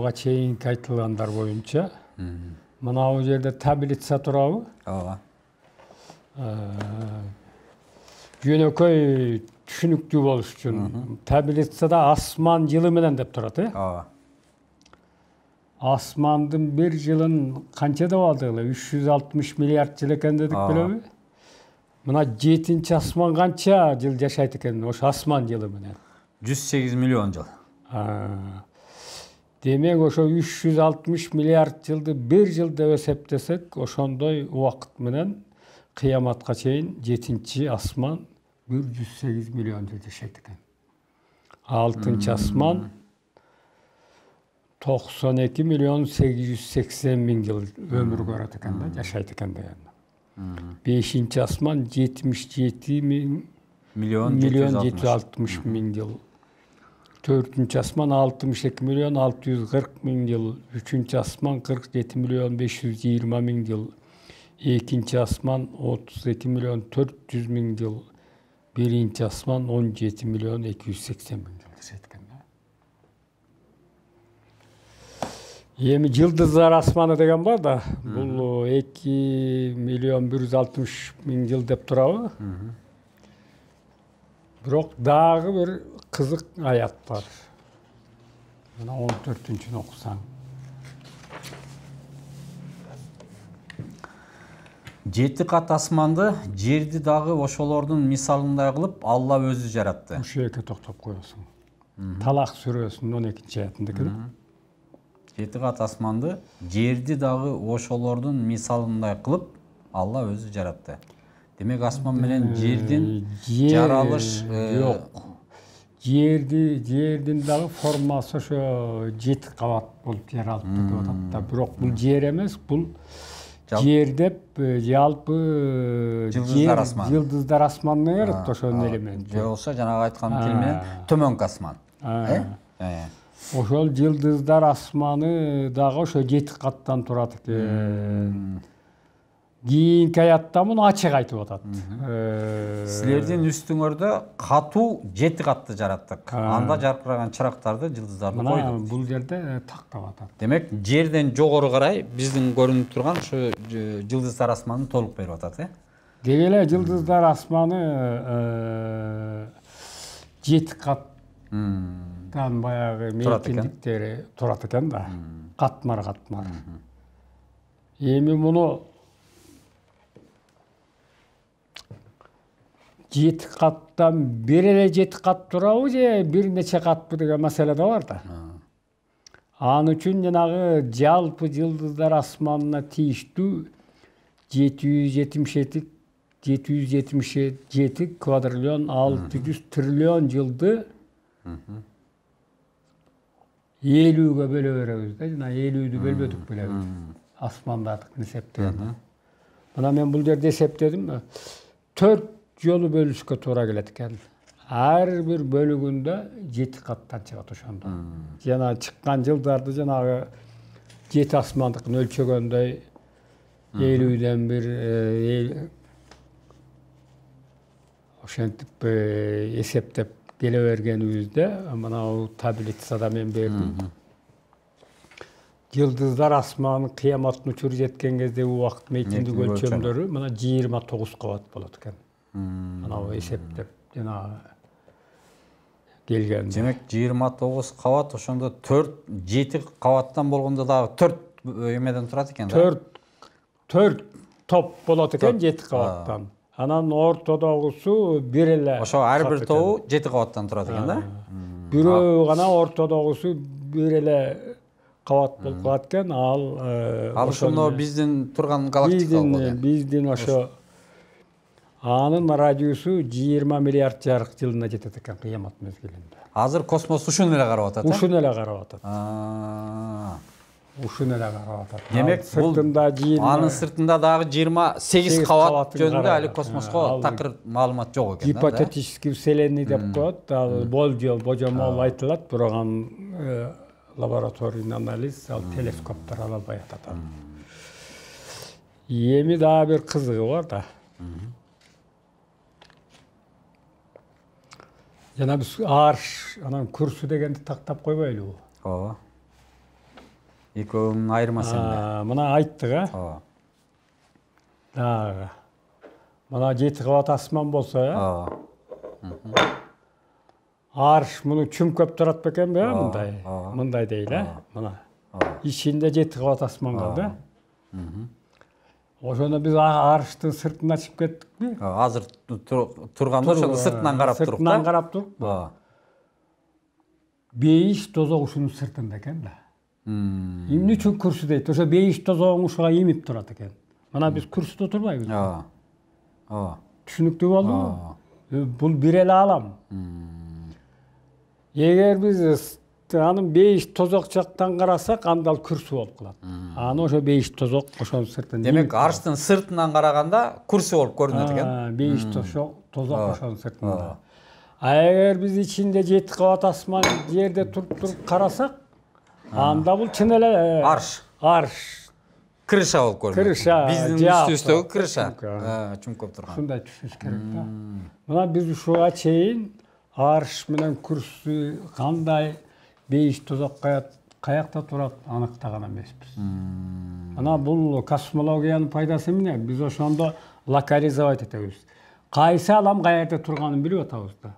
буга чейинки айтылгандар боюнча мына бул жерде таблица турабы? Ооба. Жөнөкөй түшүнүктүү болуш үчүн таблицада асман жылы менен деп турат, Ооба. Асмандын бир жылын канча деп алдык эле? 360 миллиард жыл экен дедик белеби? Мына 7-нчи асман канча жыл жашайт экен ошо асман жылы менен? 108 миллион жыл. Демек ошо 360 миллиард жылды бир жыл деп эсептесек, ошондой убакыт менен кыяматка чейин 7-нчи асман 108 миллион жыл жашайт экен. 6-нчы асман 92 миллион 880 миң жыл өмүр көрөт экен да, жашайт экен деген. 5-нчи асман 77 миллион 760 миң жыл. 4-нчы асман 62 миллион 640 миң жыл. 3-нчы асман 47 миллион 520 миң жыл. 2-нчи асман 32 миллион 400 миң жыл. 1-нчи асман 17 миллион 280 миң жыл жашайт экен. Эми жылдыздар асманы деген бар да, бул 2 миллион 160 миң жыл деп турабы? Бирок дагы бир кызык аят бар. Мына 14-нчүнү окусаң. Жети кат асманды, жерди дагы ошолордун мисалындай кылып Алла өзү жаратты. Ушул жерге токтоп коесуң. Талак сүрөсүнүн 12-нчи аятындыкы. Жети кат асманды, жерди дагы ошолордун мисалындай кылып Алла өзү жаратты. Демек асман менен жердин жаралыш жок. Жердин дагы формасы ошо 7 кабат болуп жаралып деп атат да. Бирок бул жер эмес, бул жер деп жалпы жылдыздар асманына кирет ошонун элементи. Же болсо жанагы айткан тил менен төмөнкү асман. Ошол жылдыздар асманы дагы ошо 7 каттан турат экен. Кийинки аятта муну ачык айтып атат. Силердин үстүңөрдө катуу 7 катты жараттык. Анда жаркыраган чырактарды, жылдыздарды койдук. Мына бул жерде тактап атат. Демек, жерден жогору карай биздин көрүнүп турган ушу жылдыздар асманын толук берип атат, Деги эле жылдыздар асманы 7 каттан баягы мейкиндиктери турат экен да. Катмар-катмар. Эми муну 7 каттан бир эле 7 кат турабы же бир нече катпы деген маселе да бар да. Анын үчүн жанагы жалпы жылдыздар асманына тийиштүү 777 квадриллион 600 триллион жылды 50-ге бөлө беребиз да. Жана 50-ді бөлбөдүк белебиз. Асмандардыкын эсептегенде. Мына мен бул жерде эсептедим. 4 жолу бөлүшкө туура келет экен. Ар бир бөлүгүндө 7 каттан чыгат ошондо. Жана чыккан жылдарды жанагы 7 асмандыкын өлчөгөндөй 50-ден бир ошентип эсептеп келе бергенибизде, мына таблицада мен бердим. Жылдыздар асманын кыяматтын учуру жеткен кезде убакыт мейкиндик өлчөмдөрү мына 29 кабат болот экен. Мына эсептеп жана келген. Демек 29 кабат ошондо 4-7 кабаттан болгондо дагы 4 эмеден турат экен да? 4 топ болот экен 7 кабаттан. Анан ортодогусу бир эле. Ошо ар бир тобу 7 кабаттан турат экен да? Бирөө гана ортодогусу бир эле кабат болуп калат экен. Ал ошондо биздин турган галактика болот. Биздин ошо анын радиусу 20 миллиард жарык жылына жетет экен кыямат мезгилинде. Азыр космос ушуну эле карап атат, Ушуну эле карап атат. Ушуну эле карап атат. Демек, анын сыртында дагы 28 кабат жөнүндө али космоско такыр маалымат жок экен. Гипотетический вселенный деп коет. Ал божомол айтылат, бирок анын лабораторный анализ, ал телескоптор ала албай атат. Эми дагы бир кызыгы бар да. Жана биз арш, анан күрсү дегенди тактап койбойлубу? Ооба. Экөөнүн айырмасы эмне? Мына айттык, Ооба. Дагы. Мына 7 кабат асман болсо, Ооба. арш муну чүмкөп турат бекен, мындай. Мындай дейли, мына. Ичинде 7 кабат асман калды. Ошону биз арштын сыртына чыгып кеттикпи? Азыр турганда ошону сыртынан карап туруп да. Сыртынан карап туруп. Бейиш тозок ушунун сыртында экен да. Эмне үчүн күрсү дейт? Ошо бейиш тозогун ушуга имип турат экен. Мына биз күрсүдө турбайбыз. Түшүнүктүү болдубу? Бул бир эле алам. Эгер биз анын бейиш тозок жактан карасак, анда ал күрсү болуп калат. Аны ошо бейиш тозок ошонун сыртында. Демек, арштын сыртынан караганда күрсү болуп көрүнөт экен. Бейиш тозок ошонун сыртында. Эгер биз ичинде 7 кабат асман жерде туруп карасак, анда бул чын эле арш. Крыша болуп көрүнөт. Крыша. Биздин үстүбүздөгү крыша. Чүмкөп турган. Ушундай түшүнүш керек да. Мына биз ушуга чейин арш менен күрсү кандай бейиш тозок каякта турат аныктаган эмеспиз. Мына бул космологиянын пайдасы эмне? Биз ошондо локализовать этебиз. Кайсы алам каерде турганын билип атабыз да.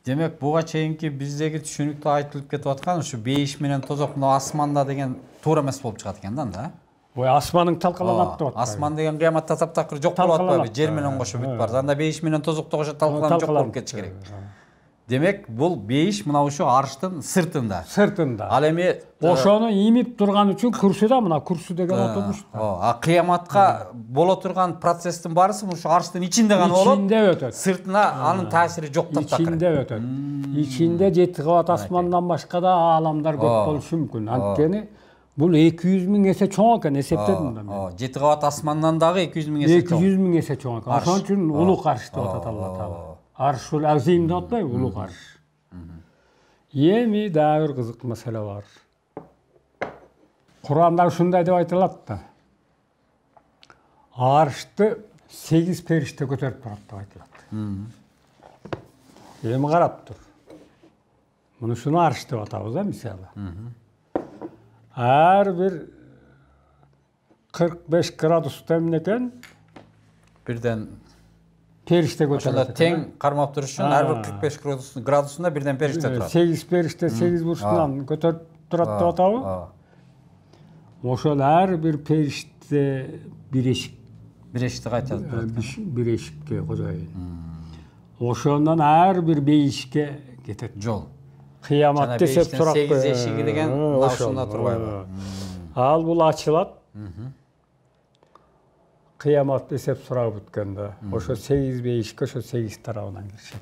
Демек, буга чейинки биздеги түшүнүктө айтылып кетип аткан ушу бейиш менен тозок мына асманда деген туура эмес болуп чыгат экен да. Ой, асманың талкаланат деп атпайбы? Асман деген кыяматта таптакыр жок болуп атпайбы? Жер менен кошо бүт бар. Анда бейиш менен тозокто кошо талкаланып жок болуп кетиш керек. Демек, бул бейиш мына ушу арштын сыртында. Сыртында. Ал эми ошону имип турган үчүн күрсү да, мына күрсү деген отурмуш. Кыяматка боло турган процесстин баарысы ушу арштын ичинде гана болот. Ичинде өтөт. Сыртына анын таасири жок таптакыр. Ичинде өтөт. Ичинде 7 кабат асмандан башка да аламдар көп болушу мүмкүн. Анткени бул 200 000 эсе чоң экен, эсептедим да мен. 7 кабат асмандан дагы 200 000 эсе чоң. 200 000 эсе чоң экен. Ошон үчүн улук арш деп атат Алла Таала. Аршул азим деп атпайбы, улук арш. Эми дагы бир кызык маселе бар. Куранда ушундай деп айтылат да. Аршты 8 периште көтөрүп турат деп айтылат. Эми карап тур. Мунусуну арш деп атабыз да, мисалы. Ар бир 45 градуста эмне экен? Бирден периште көтөрөт. Ошондо тең кармап туруш үчүн ар бир 45 градусунда бирден периште турат. 8 периште 8 бурчунан көтөрүп турат деп атабы? Ошол ар бир периште бир эшикти кайтарып турат. Бир эшикке кожоюн. Ошондон ар бир бейишке кетет. Жол. Кыямат десеп турат. 8 эшиги деген ошондо турбайбы? Ал бул ачылат. Кыямат десеп сурак бүткөндө, ошо 8 бейишке ошо 8 тарабынан киришет.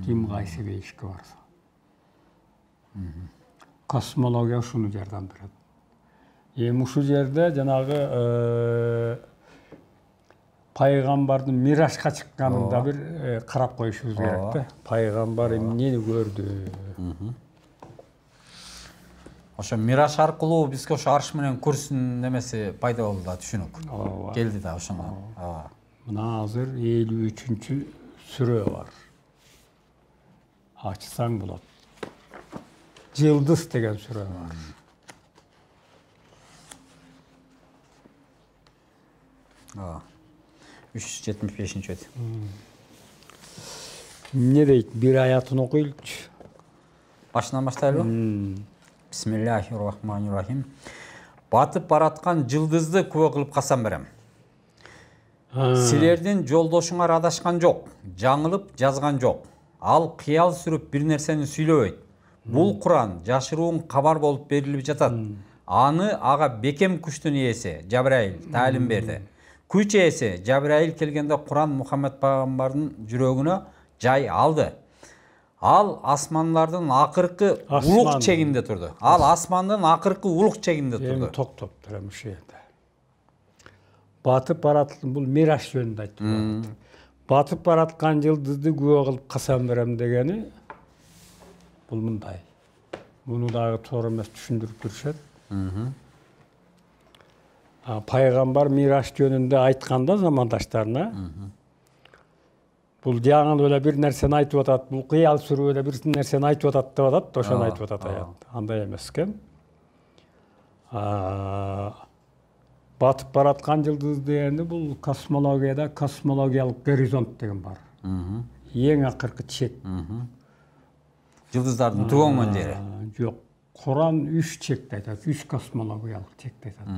Ким кайсы бейишке барса. Космология ушуну жардам берет. Эми ушул жерде жанагы пайгамбардын мирашка чыкканында бир карап коюшубуз керек да. Пайгамбар эмнени көрдү? Ошо мираж аркылуу бизге ошо арш менен күрсүнүн немеси пайда болду да, түшүнүк. Келди да ошондо. Мына азыр 53-чү сүрө бар. Ачсаң болот. Жылдыз деген сүрө бар. Ооба. 375-чи бет. Эмне дейт? Бир аятын окуйлучу. Башынан баштайлыбы? Бисмиллахир-рахманир-рахим. Батып бараткан жылдызды күбө кылып касам берем. Силердин жолдошуңар адашкан жок, жаңылып жазган жок. Ал кыял сүрүп бир нерсени сүйлөбөйт. Бул Куран жашыруун кабар болуп берилип жатат. Аны ага бекем күчтүн ээси Жабраил таалим берди. Күч ээси Жабраил келгенде Куран Мухаммед пайгамбардын жүрөгүнө жай алды. Ал асмандардын акыркы улук чегинде турду. Ал асмандын акыркы улук чегинде турду. Эми токтоп турам ушул жерде. Батып бараткан бул мираж жөнүндө айтып. Батып бараткан жылдызды күбө кылып касам берем дегени бул мындай. Муну дагы туура эмес түшүндүрүп турушат. Пайгамбар мираж жөнүндө айтканда замандаштарына бул жаңыл эле бир нерсени айтып атат, бул кыял сүрүп эле бир нерсени айтып атат деп атат, ошону айтып атат аят. Андай эмес экен. Батып бараткан жылдыз дегенде бул космологияда космологиялык горизонт деген бар. Эң акыркы чек. Жылдыздардын түгөнгөн жери. Жок. Куран 3 чекти айтат, 3 космологиялык чекти айтат.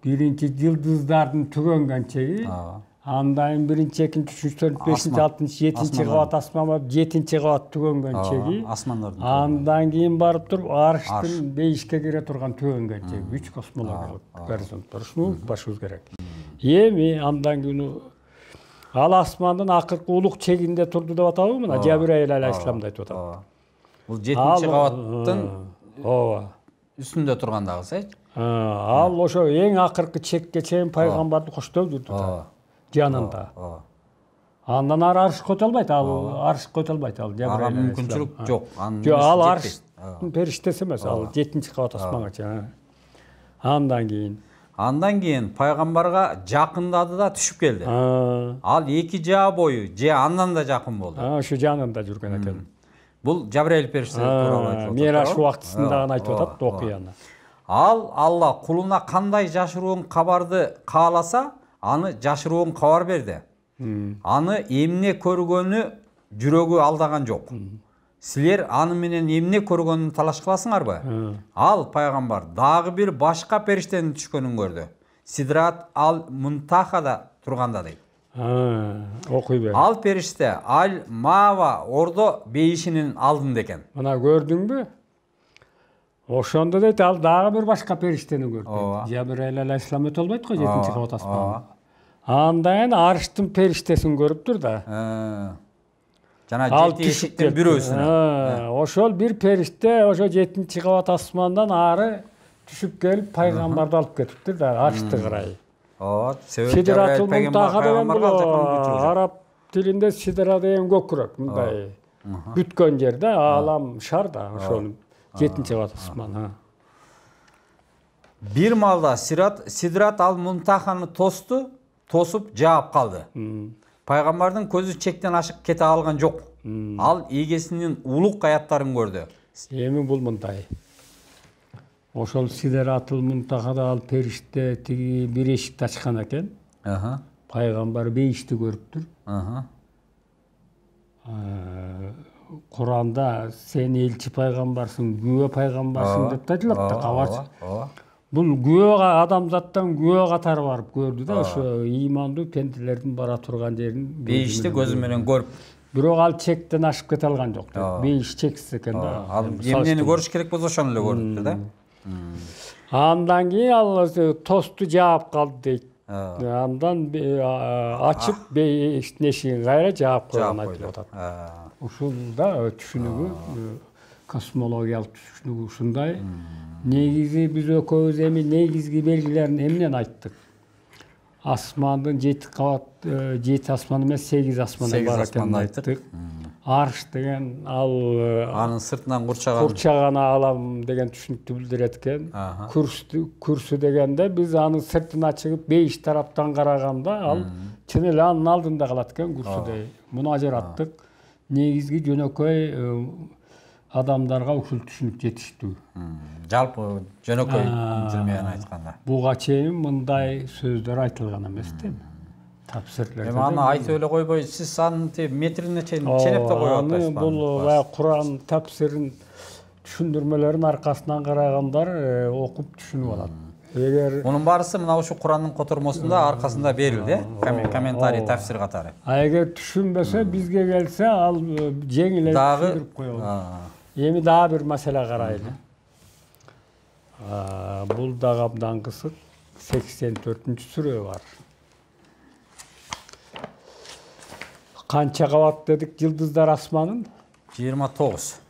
Биринчи жылдыздардын түгөнгөн чеги, андан кийин биринчи, экинчи, үчүнчү, төртүнчү, бешинчи, алтынчы, жетинчи кабат асман болуп, жетинчи кабат түгөнгөн чеги. Асмандардын. Андан кийин барып туруп арыштын бейишке кире турган түгөнгөн чеги. 3 космологиялык горизонт бар. Ушуну башыбыз керек. Эми андан кийин ал асмандын акыркы улук чегинде турду деп атабы мына Жабирайыл алейхисаламды айтып атат. Бул 7-чи кабаттын үстүндө тургандагы сайчы? Ал ошо эң акыркы чекке чейин пайгамбарды коштоп жүрдү жанында. Андан ары арыш көтө албайт, ал арыш көтө албайт, ал Жабирайыл. Ага мүмкүнчүлүк жок. Жок, ал арыштын периштеси эмес, ал 7-чи кабат асманга чейин. Андан кийин пайгамбарга жакындады да түшүп келди. Ал 2 жаа бою же андан да жакын болду. Ошо жанында жүргөн экен. Бул Жабирайыл периште тууралуу айтып атат. Мираж убактысында гана айтып атат окуяны. Ал Алла кулуна кандай жашыруун кабарды кааласа, аны жашыруун кабар берди. Аны эмне көргөнү жүрөгү алдаган жок. Силер аны менен эмне көргөнүн талаш кыласыңарбы? Ал пайгамбар дагы бир башка периштенин түшкөнүн көрдү. Сидрат ал Мунтахада турганда дейт. Окуй бер. Ал периште Ал Мава ордо бейишинин алдында экен. Мына көрдүңбү? Ошондо дейт, ал дагы бир башка периштени көрдү. Жабирайыл алейхисалам өтө албайт го 7-чи кабат асманга. Андан арыштын периштесин көрүптүр да. Жана 7 эшиктен бирөөсүнө. Ошол бир периште ошо 7-чи кабат асмандан ары түшүп келип пайгамбарды алып кетиптир да, арышты карай. Сидратул Мунтаха деген бул араб тилинде сидра деген көкүрөк, мындай бүткөн жерде, алам шар да, ошол 7-чи кабат асман. Бир малда Сидрат ал Мунтаханы тосуп жаап калды. Пайгамбардын көзү чектен ашык кете алган жок. Ал эгесинин улук аяттарын көрдү. Эми бул мындай. Ошол Сидратул Мунтахада ал периште тиги бир эшикти ачкан экен. Пайгамбар бейишти көрүптүр. Куранда сен элчи пайгамбарсың, күбө пайгамбарсың деп айтылат да, кабарчы. Бул күбө адамзаттан күбө катары барып көрдү да, ошо ыймандуу пенделердин бара турган жерин бейишти көзү менен көрүп. Бирок ал чектен ашып кете алган жок. Бейиш чексиз экен да. Ал эмнени көрүш керек болсо ошону эле көрүптүр да. Андан кийин ал тосту жаап калды дейт. Андан ачып бейиштин эшигин кайра жаап койгон айтылып атат. Ушул да түшүнүгү, космологиялык түшүнүгү ушундай. Негизи биз экөөбүз эми негизги белгилерин эмнен айттык? Асмандын 7 кабат, 7 асман эмес 8 асмандан бар экенин айттык. Арыш деген ал анын сыртынан курчаган алам деген түшүнүктү билдирет экен. Күрсү дегенде биз анын сыртына чыгып бейиш тараптан караганда ал чын эле анын алдында калат экен күрсүдөй. Муну ажыраттык. Негизги жөнөкөй адамдарга ушул түшүнүк жетиштүү. Жалпы жөнөкөй тил менен айтканда. Буга чейин мындай сөздөр айтылган эмес да. Тапсирлерде. Эми аны айтып эле койбой, сиз анын метрине чейин ченеп да коюп атасызбы? Бул Куран тапсирин түшүндүрмөлөрүнүн аркасынан карагандар окуп түшүнүп алат. Эгер мунун баарысы мына ушу Курандын котормосунда аркасында берилди, комментарий тафсир катары. Эгер түшүнбөсө бизге келсе, ал жеңил эле түшүндүрүп коелу. Эми дагы бир маселе карайлы. Бул дагы абдан кысык. 84-сүрө бар. Канча кабат дедик жылдыздар асманын? 29.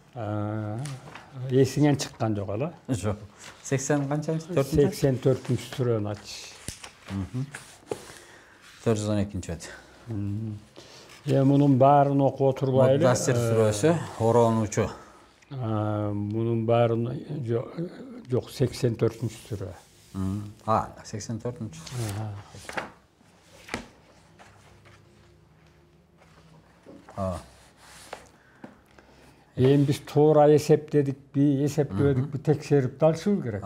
Эсиңен чыккан жок эле? Жок. 80 канчанчы? 84-сүрөнү ач. 412 бет. Мунун баарын окуп отурбайлы. Муддассир сүрөсү, ороонуучу. Мунун баарын жок 84-сүрө. 84-сүрө. Эми биз туура эсептедикпи, эсептебедикпи текшерип алышыбыз керек.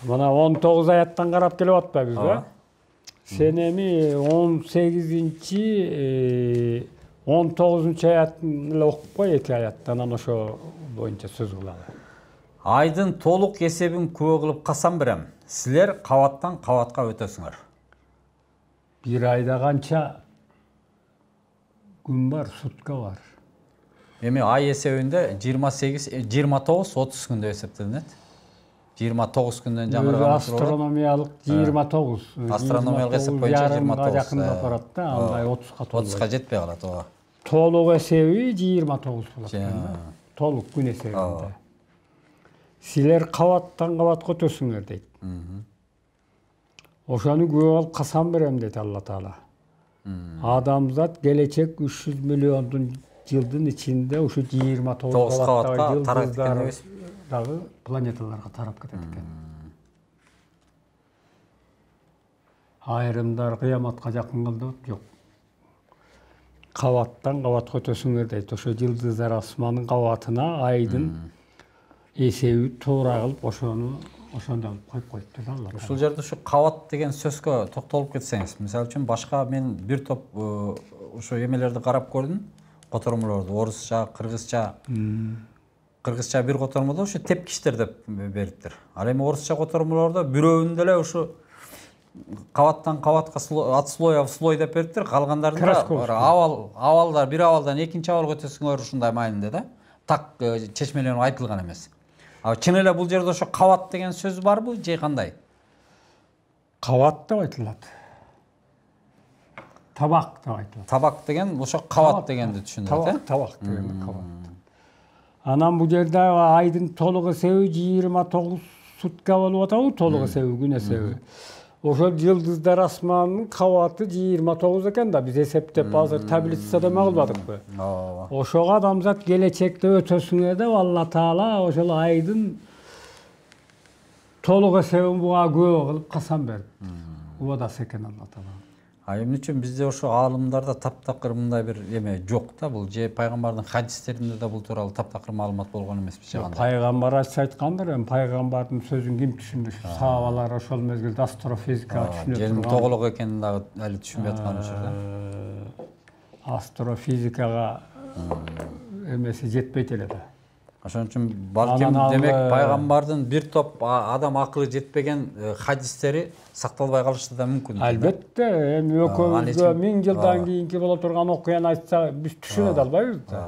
Мына 19 аяттан карап келип атпайбызбы? Sen эми 18-ci 19-cu аятты эле окуп кой, 2 аяттан анан ошо боюнча сөз кылалы. Айдын толук эсебин күбө кылып касам берем. Силер кабаттан кабатка өтөсүңөр. Bir ayda kança gün var, sutка var. Эми ай эсебинде 29-30 күндө эсептелинет. 29 күндөн жамырган астрономиялык 29. Астрономиялык эсеп боюнча 29. Жакында барат да, андай 30га толот. 30га жетпей калат, ооба. Толук эсеби 29 болот. Толук күн эсебинде. Силер кабаттан кабатка өтөсүңөр дейт. Ошону күбө алып касам берем дейт Алла Таала. Адамзат келечек 300 миллиондун жылдын ичинде ушу 29 кабатка тарап кеткен дагы планеталарга тарап кетет экен. Айрымдар кыяматка жакын калды, жок. Кабаттан кабатка өтөсүңөр дейт. Ошо жылдыздар асмандын кабатына айдын эсеби туура кылып ошондо коюп коет дейт Алла. Ушул жерде ушу кабат деген сөзгө токтолуп кетсеңиз, мисалы үчүн башка мен бир топ ошо эмелерди карап көрдүм, котормолорду, орусча, кыргызча. Кыргызча бир котормодо ушу тепкичтер деп бериптир. Ал эми орусча котормолордо бирөөүндө эле ушу кабаттан кабатка от слоя в слой деп бериптир. Калгандарында абалдар бир абалдан экинчи абалга өтөсүңөр ушундай маанинде да. Так чечмеленип айтылган эмес. Чын эле бул жерде ошо кабат деген сөз барбы же кандай? Кабат деп айтылат. Табак деп айтылат. Табак деген ошо кабат дегенди түшүндүрөт, Табак деген кабат. Анан бул жерде айдын толук эсеби 29 сутка болуп атабы, толук эсеби, күн эсеби. Ошол жылдыздар асманынын кабаты 29 экен да, биз эсептеп азыр таблицада эме кылбадыкпы? Ошого адамзат келечекте өтөсүңөр деп Алла Таала ошол айдын толук эсебин буга күбө кылып касам берди. Убадасы экен Алла Таала. Эмне үчүн бизде ошо аалымдарда таптакыр мындай бир эме жок да, бул же пайгамбардын хадистеринде да бул тууралуу таптакыр маалымат болгон эмеспи же кандай? Пайгамбар айткандыр, эми пайгамбардын сөзүн ким түшүндү? Сахабалар ошол мезгилде астрофизика түшүнүп турган. Жердин тоголук экенин дагы али түшүнбөй аткан учурда. Астрофизикага эмеси жетпейт эле да. Ошон үчүн балким демек пайгамбардын бир топ адам акылы жетпеген хадистери сакталбай калышы да мүмкүн. Албетте, эми экөөбүзгө 1000 жылдан кийинки боло турган окуяны айтса биз түшүнө албайбыз да.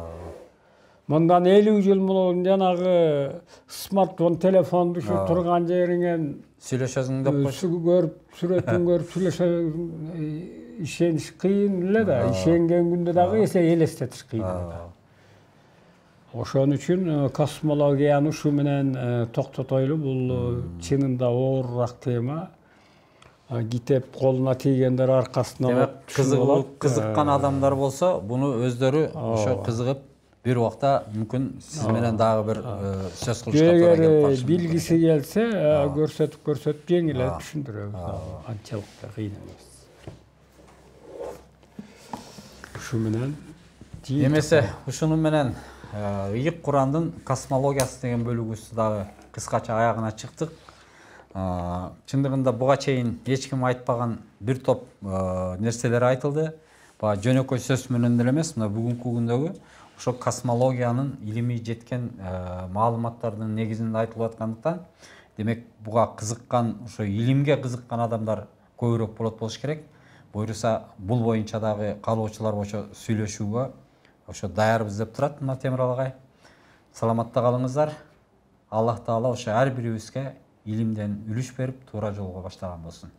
Мындан 50 жыл мурун жанагы смартфон, телефон түшүп турган жериңен сүйлөшөсүң деп койчу. Көрүп, сүрөтүн көрүп сүйлөшөсүң, ишениш кыйын эле да. Ишенген күндө дагы элестетиш кыйын эле да. Ошон үчүн космологияны ушу менен токтотойлу, бул чынында оорураак тема. Китеп колуна тийгендер аркасына кызыккан адамдар болсо, буну өздөрү ошо кызыгып бир убакта мүмкүн сиз менен дагы бир сөз кылышка туура келип калышы. Билгиси келсе, көрсөтүп жеңил эле түшүндүрөбүз. Анчалык да кыйын эмес. Ушу менен эмесе ушуну менен Ыйык Курандын космологиясы деген бөлүгүбүздү дагы кыскача аягына чыктык. Чындыгында буга чейин эч ким айтпаган бир топ нерселер айтылды. Жөнөкөй сөз менен деле эмес, мына бүгүнкү күндөгү ошо космологиянын илимий жеткен маалыматтардын негизинде айтылып аткандыктан, демек буга кызыккан, ошо илимге кызыккан адамдар көбүрөөк болуш керек. Буюрса бул боюнча дагы каалоочулар боюнча сүйлөшүүгө ошо даярбыз деп турат мына Темир агай. Саламатта калыңыздар. Аллах Таала ошо ар бирибизге илимден үлүш берип, туура жолго баштаган болсун.